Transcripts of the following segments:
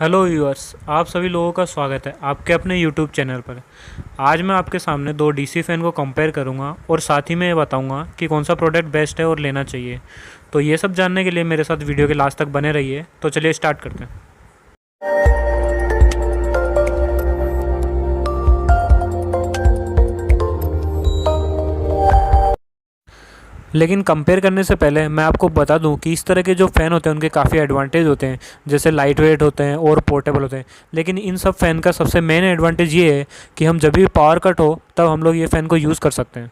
Hello viewers, आप सभी लोगों का स्वागत है आपके अपने यूट्यूब चैनल पर। आज मैं आपके सामने दो डीसी फ़ैन को कंपेयर करूंगा और साथ ही में ये बताऊंगा कि कौन सा प्रोडक्ट बेस्ट है और लेना चाहिए। तो ये सब जानने के लिए मेरे साथ वीडियो के लास्ट तक बने रहिए। तो चलिए स्टार्ट करते हैं। लेकिन कंपेयर करने से पहले मैं आपको बता दूं कि इस तरह के जो फ़ैन होते हैं उनके काफ़ी एडवांटेज होते हैं, जैसे लाइट वेट होते हैं और पोर्टेबल होते हैं। लेकिन इन सब फ़ैन का सबसे मेन एडवांटेज ये है कि हम जब भी पावर कट हो तब हम लोग ये फ़ैन को यूज़ कर सकते हैं।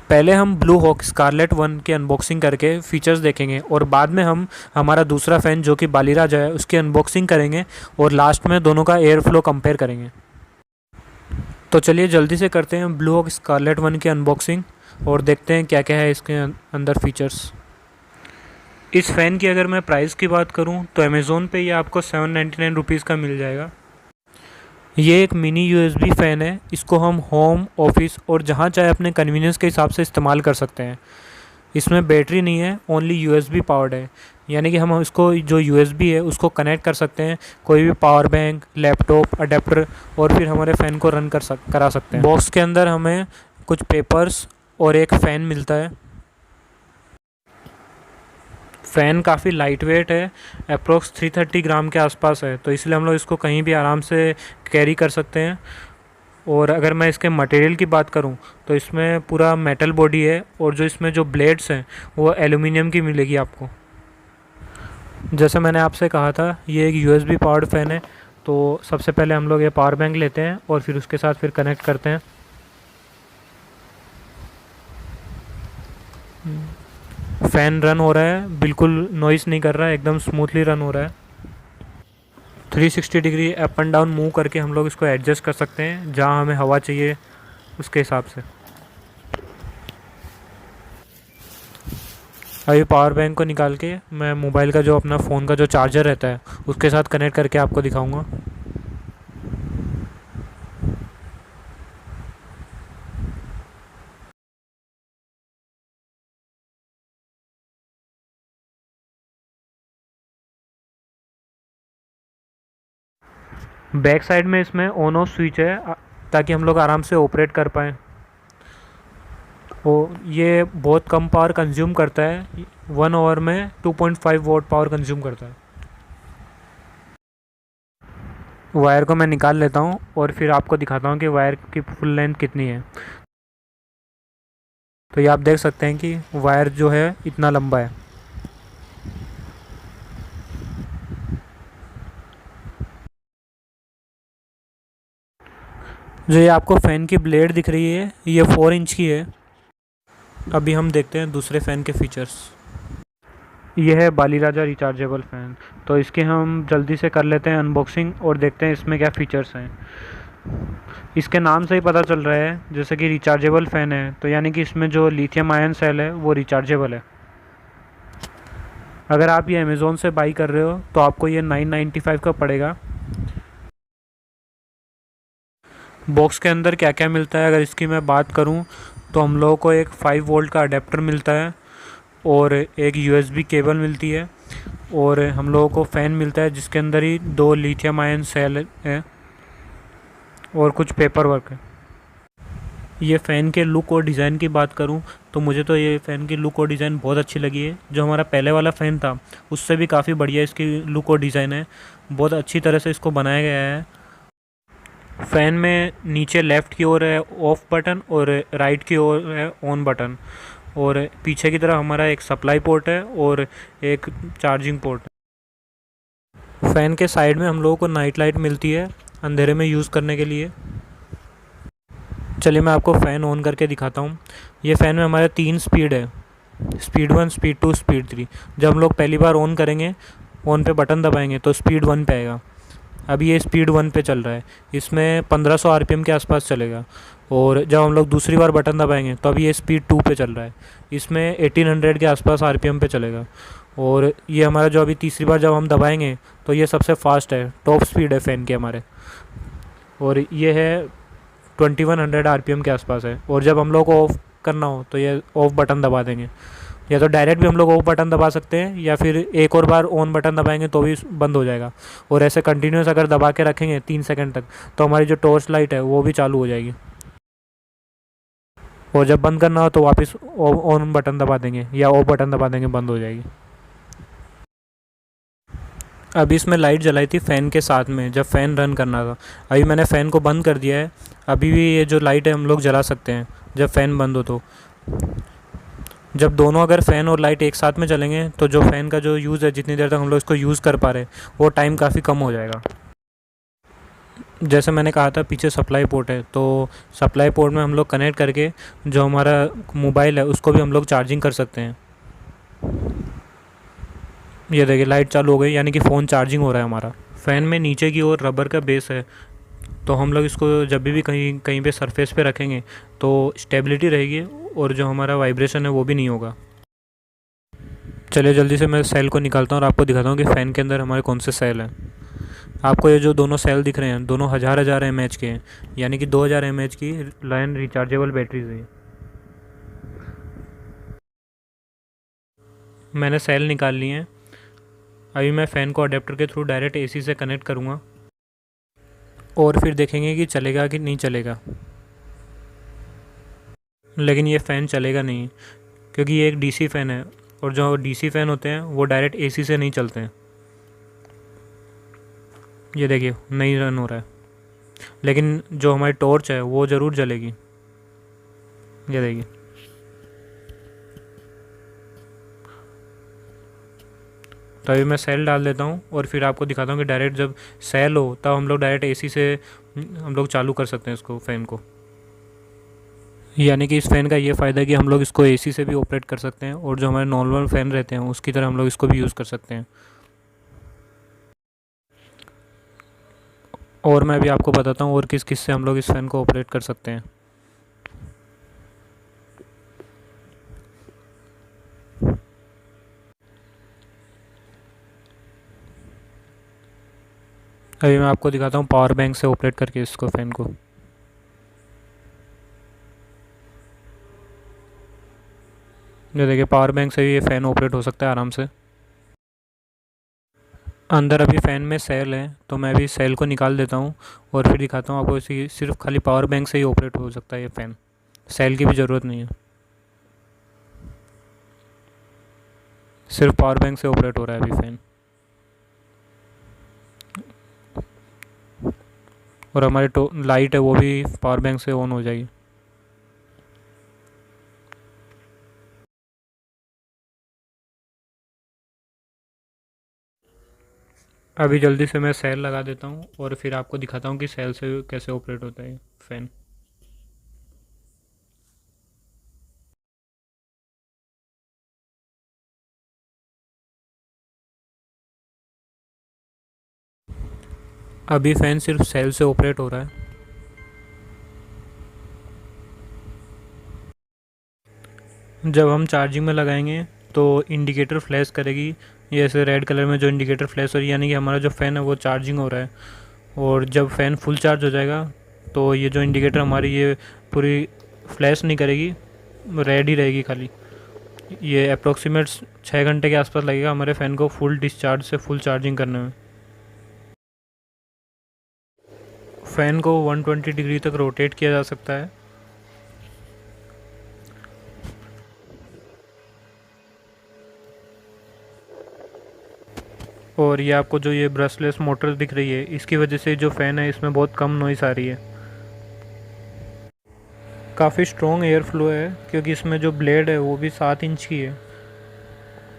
पहले हम ब्लू हॉक स्कारलेट 1 की अनबॉक्सिंग करके फीचर्स देखेंगे और बाद में हम हमारा दूसरा फ़ैन जो कि बालीराजा है उसकी अनबॉक्सिंग करेंगे और लास्ट में दोनों का एयर फ्लो कंपेयर करेंगे। तो चलिए जल्दी से करते हैं ब्लू हॉक स्कारलेट 1 की अनबॉक्सिंग और देखते हैं क्या क्या है इसके अंदर फीचर्स। इस फ़ैन की अगर मैं प्राइस की बात करूं तो अमेज़ोन पे ये आपको 799 रुपीज़ का मिल जाएगा। ये एक मिनी यूएसबी फ़ैन है। इसको हम होम, ऑफिस और जहाँ चाहे अपने कन्वीनियंस के हिसाब से इस्तेमाल कर सकते हैं। इसमें बैटरी नहीं है, ओनली यूएसबी पावर्ड है। यानी कि हम इसको जो यूएसबी है उसको कनेक्ट कर सकते हैं कोई भी पावर बैंक, लैपटॉप, अडेप्टर और फिर हमारे फ़ैन को रन करा सकते हैं। बॉक्स के अंदर हमें कुछ पेपर्स और एक फ़ैन मिलता है। फ़ैन काफ़ी लाइट वेट है, अप्रोक्स 330 ग्राम के आसपास है, तो इसलिए हम लोग इसको कहीं भी आराम से कैरी कर सकते हैं। और अगर मैं इसके मटेरियल की बात करूं तो इसमें पूरा मेटल बॉडी है और जो इसमें जो ब्लेड्स हैं वो एल्यूमिनियम की मिलेगी आपको। जैसे मैंने आपसे कहा था ये एक यूएसबी पावर्ड फ़ैन है। तो सबसे पहले हम लोग ये पावर बैंक लेते हैं और फिर उसके साथ फिर कनेक्ट करते हैं। फ़ैन रन हो रहा है, बिल्कुल नॉइस नहीं कर रहा है, एकदम स्मूथली रन हो रहा है। 360 degree up and down move करके हम लोग इसको एडजस्ट कर सकते हैं जहाँ हमें हवा चाहिए उसके हिसाब से। अभी पावर बैंक को निकाल के मैं मोबाइल का जो अपना फ़ोन का जो चार्जर रहता है उसके साथ कनेक्ट करके आपको दिखाऊंगा। बैक साइड में इसमें ऑन ऑफ स्विच है ताकि हम लोग आराम से ऑपरेट कर पाएँ। वो ये बहुत कम पावर कंज्यूम करता है, 1 आवर में 2.5 वॉट पावर कंज्यूम करता है। वायर को मैं निकाल लेता हूँ और फिर आपको दिखाता हूँ कि वायर की फुल लेंथ कितनी है। तो ये आप देख सकते हैं कि वायर जो है इतना लंबा है। जो ये आपको फ़ैन की ब्लेड दिख रही है ये 4 इंच की है। अभी हम देखते हैं दूसरे फ़ैन के फीचर्स। यह है बालीराजा रिचार्जेबल फ़ैन। तो इसके हम जल्दी से कर लेते हैं अनबॉक्सिंग और देखते हैं इसमें क्या फ़ीचर्स हैं। इसके नाम से ही पता चल रहा है जैसे कि रिचार्जेबल फ़ैन है, तो यानी कि इसमें जो लिथियम आयन सेल है वो रिचार्जेबल है। अगर आप ये अमेज़ोन से बाई कर रहे हो तो आपको ये 995 का पड़ेगा। बॉक्स के अंदर क्या क्या मिलता है अगर इसकी मैं बात करूं तो हम लोगों को एक 5 वोल्ट का अडेप्टर मिलता है और एक यूएसबी केबल मिलती है और हम लोगों को फ़ैन मिलता है जिसके अंदर ही 2 लिथियम आयन सेल है और कुछ पेपर वर्क है। ये फ़ैन के लुक और डिज़ाइन की बात करूं तो मुझे तो ये फ़ैन की लुक और डिज़ाइन बहुत अच्छी लगी है। जो हमारा पहले वाला फ़ैन था उससे भी काफ़ी बढ़िया इसकी लुक और डिज़ाइन है। बहुत अच्छी तरह से इसको बनाया गया है। फ़ैन में नीचे लेफ़्ट की ओर है ऑफ़ बटन और राइट की ओर है ऑन बटन, और पीछे की तरफ हमारा एक सप्लाई पोर्ट है और एक चार्जिंग पोर्ट है। फ़ैन के साइड में हम लोगों को नाइट लाइट मिलती है अंधेरे में यूज़ करने के लिए। चलिए मैं आपको फ़ैन ऑन करके दिखाता हूँ। ये फ़ैन में हमारे 3 स्पीड है, स्पीड 1, स्पीड 2, स्पीड 3। जब हम लोग पहली बार ऑन करेंगे, ऑन पे बटन दबाएंगे तो स्पीड 1 पे आएगा। अभी ये स्पीड 1 पे चल रहा है, इसमें 1500 आरपीएम के आसपास चलेगा। और जब हम लोग दूसरी बार बटन दबाएंगे तो अभी ये स्पीड 2 पे चल रहा है, इसमें 1800 के आसपास आरपीएम पे चलेगा। और ये हमारा जो अभी तीसरी बार जब हम दबाएंगे तो ये सबसे फास्ट है, टॉप स्पीड है फ़ैन के हमारे, और ये है 2100 आरपीएम के आसपास है। और जब हम लोग को ऑफ़ करना हो तो ये ऑफ़ बटन दबा देंगे या तो डायरेक्ट भी हम लोग वो बटन दबा सकते हैं या फिर एक और बार ऑन बटन दबाएंगे तो भी बंद हो जाएगा। और ऐसे कंटिन्यूस अगर दबा के रखेंगे 3 सेकंड तक तो हमारी जो टॉर्च लाइट है वो भी चालू हो जाएगी। और जब बंद करना हो तो वापस ऑन बटन दबा देंगे या ऑफ बटन दबा देंगे, बंद हो जाएगी। अभी इसमें लाइट जलाई थी फ़ैन के साथ में जब फ़ैन रन करना था। अभी मैंने फ़ैन को बंद कर दिया है। अभी भी ये जो लाइट है हम लोग जला सकते हैं जब फ़ैन बंद हो तो। जब दोनों अगर फ़ैन और लाइट एक साथ में चलेंगे तो जो फ़ैन का जो यूज़ है, जितनी देर तक हम लोग इसको यूज़ कर पा रहे हैं, वो टाइम काफ़ी कम हो जाएगा। जैसे मैंने कहा था पीछे सप्लाई पोर्ट है, तो सप्लाई पोर्ट में हम लोग कनेक्ट करके जो हमारा मोबाइल है उसको भी हम लोग चार्जिंग कर सकते हैं। ये देखिए लाइट चालू हो गई, यानी कि फ़ोन चार्जिंग हो रहा है हमारा। फ़ैन में नीचे की ओर रबर का बेस है, तो हम लोग इसको जब भी कहीं कहीं पे सरफेस पे रखेंगे तो स्टेबिलिटी रहेगी और जो हमारा वाइब्रेशन है वो भी नहीं होगा। चलिए जल्दी से मैं सेल को निकालता हूँ और आपको दिखाता हूँ कि फ़ैन के अंदर हमारे कौन से सेल हैं। आपको ये जो दोनों सेल दिख रहे हैं दोनों हज़ार एम एच के हैं, यानी कि 2000 एम एच की लायन रिचार्जेबल बैटरीज हैं। मैंने सेल निकाल लिए हैं। अभी मैं फ़ैन को अडेप्टर के थ्रू डायरेक्ट एसी से कनेक्ट करूँगा और फिर देखेंगे कि चलेगा कि नहीं चलेगा। लेकिन ये फ़ैन चलेगा नहीं क्योंकि ये एक डीसी फ़ैन है और जो डीसी फ़ैन होते हैं वो डायरेक्ट एसी से नहीं चलते हैं। ये देखिए नहीं रन हो रहा है, लेकिन जो हमारी टॉर्च है वो ज़रूर जलेगी। ये देखिए तो अभी मैं सेल डाल देता हूँ और फिर आपको दिखाता हूँ कि डायरेक्ट जब सेल हो तब हम लोग डायरेक्ट एसी से हम लोग चालू कर सकते हैं इसको, फ़ैन को। यानी कि इस फ़ैन का ये फ़ायदा है कि हम लोग इसको एसी से भी ऑपरेट कर सकते हैं और जो हमारे नॉर्मल फ़ैन रहते हैं उसकी तरह हम लोग इसको भी यूज़ कर सकते हैं। और मैं अभी आपको बताता हूँ और किस किस से हम लोग इस फ़ैन को ऑपरेट कर सकते हैं। अभी मैं आपको दिखाता हूँ पावर बैंक से ऑपरेट करके इसको, फ़ैन को। ये देखिए पावर बैंक से भी ये फ़ैन ऑपरेट हो सकता है आराम से। अंदर अभी फ़ैन में सेल है तो मैं अभी सेल को निकाल देता हूँ और फिर दिखाता हूँ आपको। इसी सिर्फ खाली पावर बैंक से ही ऑपरेट हो सकता है ये फ़ैन, सेल की भी ज़रूरत नहीं है, सिर्फ पावर बैंक से ऑपरेट हो रहा है अभी फ़ैन। और हमारी लाइट है वो भी पावर बैंक से ऑन हो जाएगी। अभी जल्दी से मैं सेल लगा देता हूँ और फिर आपको दिखाता हूँ कि सेल से कैसे ऑपरेट होता है फ़ैन। अभी फ़ैन सिर्फ सेल से ऑपरेट हो रहा है। जब हम चार्जिंग में लगाएंगे तो इंडिकेटर फ्लैश करेगी, ये ऐसे रेड कलर में जो इंडिकेटर फ्लैश हो रही है, यानी कि हमारा जो फ़ैन है वो चार्जिंग हो रहा है। और जब फ़ैन फुल चार्ज हो जाएगा तो ये जो इंडिकेटर हमारी ये पूरी फ्लैश नहीं करेगी, रेड ही रहेगी खाली। ये अप्रोक्सीमेट 6 घंटे के आसपास लगेगा हमारे फ़ैन को फुल डिस्चार्ज से फुल चार्जिंग करने में। फ़ैन को 120 डिग्री तक रोटेट किया जा सकता है। और ये आपको जो ये ब्रशलेस मोटर दिख रही है इसकी वजह से जो फ़ैन है इसमें बहुत कम नॉइस आ रही है। काफ़ी स्ट्रॉन्ग एयर फ्लो है क्योंकि इसमें जो ब्लेड है वो भी 7 इंच की है।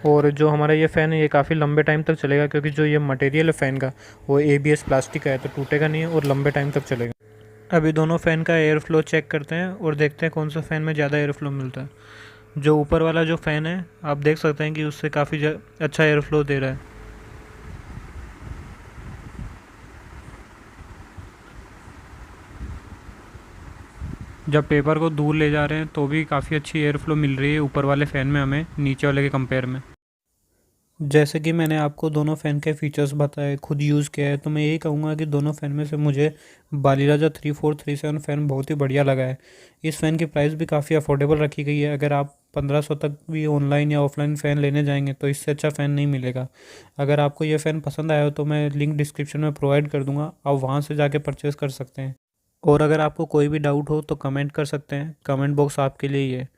और जो हमारा ये फ़ैन है ये काफ़ी लंबे टाइम तक चलेगा क्योंकि जो ये मटेरियल है फ़ैन का वो ABS प्लास्टिक का है, तो टूटेगा नहीं है और लंबे टाइम तक चलेगा। अभी दोनों फ़ैन का एयर फ्लो चेक करते हैं और देखते हैं कौन सा फ़ैन में ज़्यादा एयर फ्लो मिलता है। जो ऊपर वाला जो फ़ैन है आप देख सकते हैं कि उससे काफ़ी अच्छा एयर फ्लो दे रहा है। जब पेपर को दूर ले जा रहे हैं तो भी काफ़ी अच्छी एयर फ्लो मिल रही है ऊपर वाले फ़ैन में हमें नीचे वाले के कंपेयर में। जैसे कि मैंने आपको दोनों फ़ैन के फीचर्स बताए, खुद यूज़ किया है, तो मैं यही कहूँगा कि दोनों फ़ैन में से मुझे बालीराजा 3437 फ़ैन बहुत ही बढ़िया लगा है। इस फ़ैन की प्राइस भी काफ़ी अफोर्डेबल रखी गई है। अगर आप 1500 तक भी ऑनलाइन या ऑफलाइन फ़ैन लेने जाएंगे तो इससे अच्छा फ़ैन नहीं मिलेगा। अगर आपको ये फ़ैन पसंद आया हो तो मैं लिंक डिस्क्रिप्शन में प्रोवाइड कर दूँगा, आप वहाँ से जाके परचेज़ कर सकते हैं। और अगर आपको कोई भी डाउट हो तो कमेंट कर सकते हैं, कमेंट बॉक्स आपके लिए ही है।